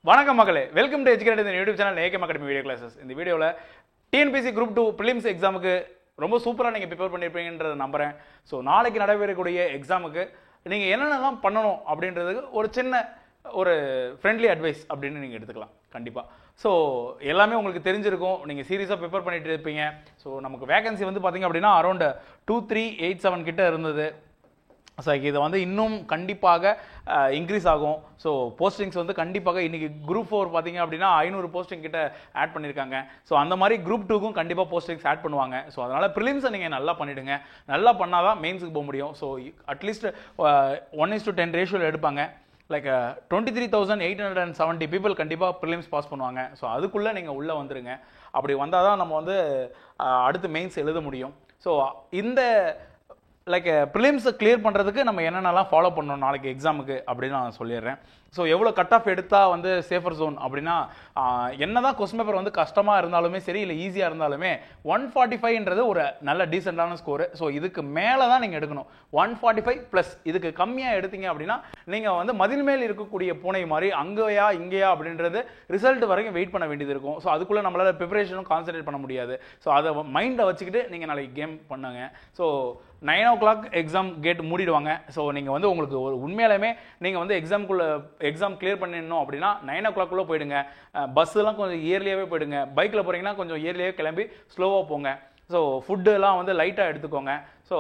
வணக்கம் மக்களே, welcome to educate இந்த YouTube channel AKM academy video classes. இந்த வீடியோவில் டிஎன்பிஎஸ்சி குரூப் 2 ப்ரிலிம்ஸ் எக்ஸாமுக்கு ரொம்ப சூப்பராக நீங்கள் ப்ரிப்பேர் பண்ணியிருப்பீங்கன்றதை நம்புகிறேன். ஸோ நாளைக்கு நடைபெறக்கூடிய எக்ஸாமுக்கு நீங்கள் என்னென்னலாம் பண்ணணும் அப்படின்றதுக்கு ஒரு சின்ன ஒரு ஃப்ரெண்ட்லி அட்வைஸ் அப்படின்னு நீங்கள் எடுத்துக்கலாம் கண்டிப்பாக. ஸோ எல்லாமே உங்களுக்கு தெரிஞ்சிருக்கும், நீங்கள் சீரியஸாக ப்ரிப்பேர் பண்ணிட்டு இருப்பீங்க. ஸோ நமக்கு வேகன்சி வந்து பார்த்தீங்க அப்படின்னா அரௌண்ட் 2387 கிட்ட இருந்தது. ஸோ இது வந்து இன்னும் கண்டிப்பாக இன்க்ரீஸ் ஆகும். ஸோ போஸ்டிங்ஸ் வந்து கண்டிப்பாக இன்றைக்கி குரூப் 4 பார்த்தீங்க அப்படின்னா 500 போஸ்டிங் கிட்ட ஆட் பண்ணியிருக்காங்க. ஸோ அந்த மாதிரி குரூப் 2க்கும் கண்டிப்பாக போஸ்டிங்ஸ் ஆட் பண்ணுவாங்க. ஸோ அதனால் ப்ரிலிம்ஸை நீங்கள் நல்லா பண்ணிவிடுங்க. நல்லா பண்ணால் தான் மெயின்ஸுக்கு போக முடியும். ஸோ அட்லீஸ்ட் 1:10 ரேஷியோவில் எடுப்பாங்க. லைக் 23,870 பீப்புள் கண்டிப்பாக ப்ரிலிம்ஸ் பாஸ் பண்ணுவாங்க. ஸோ அதுக்குள்ளே நீங்கள் உள்ளே வந்துடுங்க. அப்படி வந்தால் தான் நம்ம வந்து அடுத்து மெயின்ஸ் எழுத முடியும். ஸோ இந்த லைக் ப்ரிலிம்ஸை கிளியர் பண்ணுறதுக்கு நம்ம என்னென்னலாம் ஃபாலோ பண்ணணும் நாளைக்கு எக்ஸாமுக்கு அப்படின்னு நான் சொல்லிடுறேன். ஸோ எவ்வளோ கட் ஆஃப் எடுத்தால் வந்து சேஃபர் ஜோன் அப்படின்னா, என்ன தான் கொஸ்டின் பேப்பர் வந்து கஷ்டமாக இருந்தாலுமே சரி, இல்லை ஈஸியாக இருந்தாலுமே 145ன்றது ஒரு நல்ல டீசெண்டான ஸ்கோரு. ஸோ இதுக்கு மேலே தான் நீங்கள் எடுக்கணும். 145+. இதுக்கு கம்மியாக எடுத்தீங்க அப்படின்னா நீங்கள் வந்து மதில் மேல் இருக்கக்கூடிய பூனை மாதிரி அங்கேயா இங்கேயா அப்படின்றது ரிசல்ட் வரைக்கும் வெயிட் பண்ண வேண்டியது இருக்கும். ஸோ அதுக்குள்ளே நம்மளால் ப்ரிப்பரேஷனும் கான்சன்ட்ரேட் பண்ண முடியாது. ஸோ அதை மைண்டை வச்சுக்கிட்டு நீங்கள் நாளைக்கு கேம் பண்ணுங்க. ஸோ 9 o'clock எக்ஸாம் கேட் மூடிடுவாங்க. ஸோ நீங்கள் வந்து உங்களுக்கு ஒரு உண்மையாலுமே நீங்கள் வந்து எக்ஸாம் கிளியர் பண்ணிடணும் அப்படின்னா 9 o'clock போயிடுங்க. பஸ்ஸெல்லாம் கொஞ்சம் இயர்லியாகவே போயிடுங்க. பைக்கில் போகிறீங்கன்னா கொஞ்சம் இயர்லியாகவே கிளம்பி ஸ்லோவாக போங்க. ஸோ ஃபுட்டுலாம் வந்து லைட்டாக எடுத்துக்கோங்க. ஸோ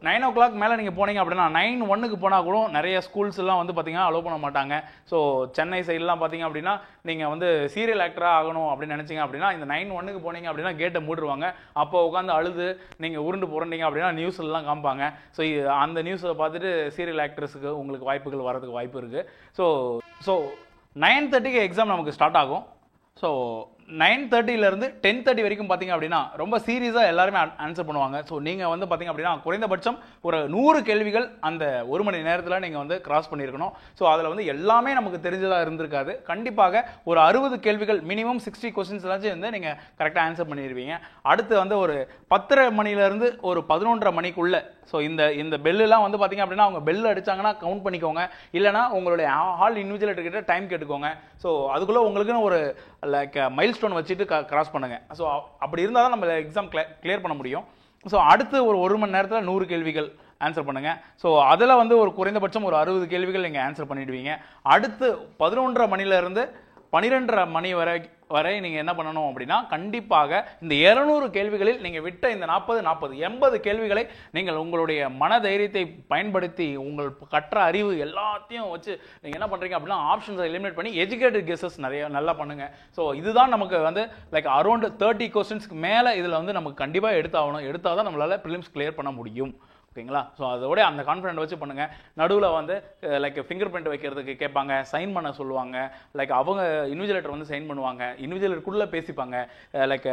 9 o'clock மேலே நீங்கள் போனீங்க அப்படின்னா 9:01 போனால் கூட நிறைய ஸ்கூல்ஸ் எல்லாம் வந்து பார்த்தீங்கன்னா அலோவ் பண்ண மாட்டாங்க. ஸோ சென்னை சைட்லாம் பார்த்தீங்க அப்படின்னா நீங்கள் வந்து சீரியல் ஆக்டராக ஆகணும் அப்படின்னு நினச்சிங்க அப்படின்னா இந்த 9:01 போனீங்க அப்படின்னா கேட்டை மூடிடுவாங்க. அப்போ உட்காந்து அழுது நீங்கள் உருண்டு புரண்டிங்க அப்படின்னா நியூஸ்லாம் காமிப்பாங்க. ஸோ அந்த நியூஸை பார்த்துட்டு சீரியல் ஆக்டர்ஸுக்கு உங்களுக்கு வாய்ப்புகள் வரதுக்கு வாய்ப்பு இருக்குது. ஸோ 9:30 எக்ஸாம் நமக்கு ஸ்டார்ட் ஆகும். ஸோ 9:30 10:30 வரைக்கும் பார்த்தீங்க அப்படின்னா ரொம்ப சீரியஸாக எல்லாருமே ஆன்சர் பண்ணுவாங்க. ஸோ நீங்கள் வந்து பார்த்தீங்க அப்படின்னா குறைந்தபட்சம் ஒரு 100 கேள்விகள் அந்த ஒரு மணி நேரத்தில் நீங்கள் வந்து கிராஸ் பண்ணியிருக்கணும். ஸோ அதில் வந்து எல்லாமே நமக்கு தெரிஞ்சதாக இருந்திருக்காது. கண்டிப்பாக ஒரு 60 கேள்விகள் மினிமம் 60 கொஸ்டின்ஸ் வந்து நீங்கள் கரெக்டாக ஆன்சர் பண்ணிடுவீங்க. அடுத்து வந்து ஒரு 10:30 மணிலேருந்து ஒரு 11:30 மணிக்குள்ளே. ஸோ இந்த பெல்லாம் வந்து பார்த்தீங்க அப்படின்னா அவங்க பெல் அடிச்சாங்கன்னா கவுண்ட் பண்ணிக்கோங்க. இல்லைனா உங்களுடைய ஹால் இன்விஜுவல் கிட்ட டைம் கேட்டுக்கோங்க. ஸோ அதுக்குள்ளே உங்களுக்குன்னு ஒரு லைக் மைல் ஸ்டோன் வச்சுட்டு கிராஸ் பண்ணுங்க. ஸோ அப்படி இருந்தால் தான் நம்ம எக்ஸாம் கிளியர் பண்ண முடியும். ஸோ அடுத்து ஒரு மணி நேரத்தில் 100 கேள்விகள் ஆன்சர் பண்ணுங்க. ஸோ அதில் வந்து ஒரு குறைந்தபட்சம் ஒரு 60 கேள்விகள் நீங்கள் ஆன்சர் பண்ணிடுவீங்க. அடுத்து 11:30 மணிலேருந்து 12:30 மணி வரை நீங்கள் என்ன பண்ணணும் அப்படின்னா கண்டிப்பாக இந்த 200 கேள்விகளில் நீங்கள் விட்ட இந்த 80 கேள்விகளை நீங்கள் உங்களுடைய மன தைரியத்தை பயன்படுத்தி உங்கள் கற்ற அறிவு எல்லாத்தையும் வச்சு நீங்கள் என்ன பண்ணுறீங்க அப்படின்னா ஆப்ஷன்ஸை எலிமினேட் பண்ணி எஜுகேட்டட் கெஸஸ் நல்லா பண்ணுங்க. ஸோ இதுதான் நமக்கு வந்து லைக் அரௌண்ட் 30 கொஸ்டின்ஸ்க்கு மேலே இதில் வந்து நமக்கு கண்டிப்பாக எடுத்தால் தான் நம்மளால் ப்ரிலிம்ஸ் கிளியர் பண்ண முடியும். ஓகேங்களா? ஸோ அதோட அந்த கான்ஃபிடென்ட் வச்சு பண்ணுங்கள். நடுவில் வந்து லைக் ஃபிங்கர் பிரிண்ட் வைக்கிறதுக்கு கேட்பாங்க, சைன் பண்ண சொல்லுவாங்க. லைக் அவங்க இன்விஜிலேட்டர் வந்து சைன் பண்ணுவாங்க, இன்விஜிலேட்டருக்குள்ளே பேசிப்பாங்க. லைக்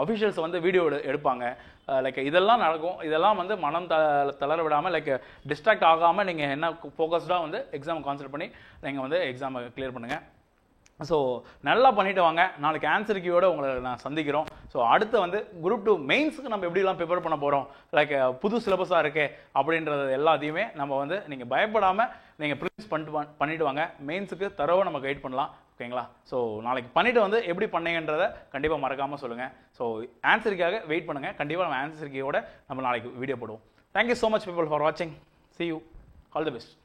அஃபிஷியல்ஸ் வந்து வீடியோ எடுப்பாங்க. லைக் இதெல்லாம் நடக்கும். இதெல்லாம் வந்து மனம் தளர விடாமல் லைக் டிஸ்ட்ராக்ட் ஆகாமல் நீங்கள் என்ன ஃபோக்கஸ்டாக வந்து எக்ஸாமை கான்சன்ட்ரேட் பண்ணி நீங்கள் வந்து எக்ஸாமை கிளியர் பண்ணுங்கள். ஸோ நல்லா பண்ணிட்டு வாங்க. நாளைக்கு ஆன்சர் கீயோட உங்களை நான் சந்திக்கிறோம். ஸோ அடுத்து வந்து குரூப் 2 மெயின்ஸுக்கு நம்ம எப்படிலாம் ப்ரிப்பேர் பண்ண போகிறோம், லைக் புது சிலபஸாக இருக்கே அப்படின்றது எல்லாத்தையுமே நம்ம வந்து நீங்கள் பயப்படாமல் நீங்கள் ப்ரிலிம்ஸ் பண்ணிட்டு வாங்க. மெயின்ஸுக்கு தரவை நம்ம கைட் பண்ணலாம். ஓகேங்களா? ஸோ நாளைக்கு பண்ணிவிட்டு வந்து எப்படி பண்ணீங்கன்றதை கண்டிப்பாக மறக்காமல் சொல்லுங்கள். ஸோ ஆன்சருக்காக வெயிட் பண்ணுங்கள். கண்டிப்பாக நம்ம ஆன்சர் கீயோட நம்ம நாளைக்கு வீடியோ போடுவோம். Thank you so much people for வாட்சிங். See you. All the best.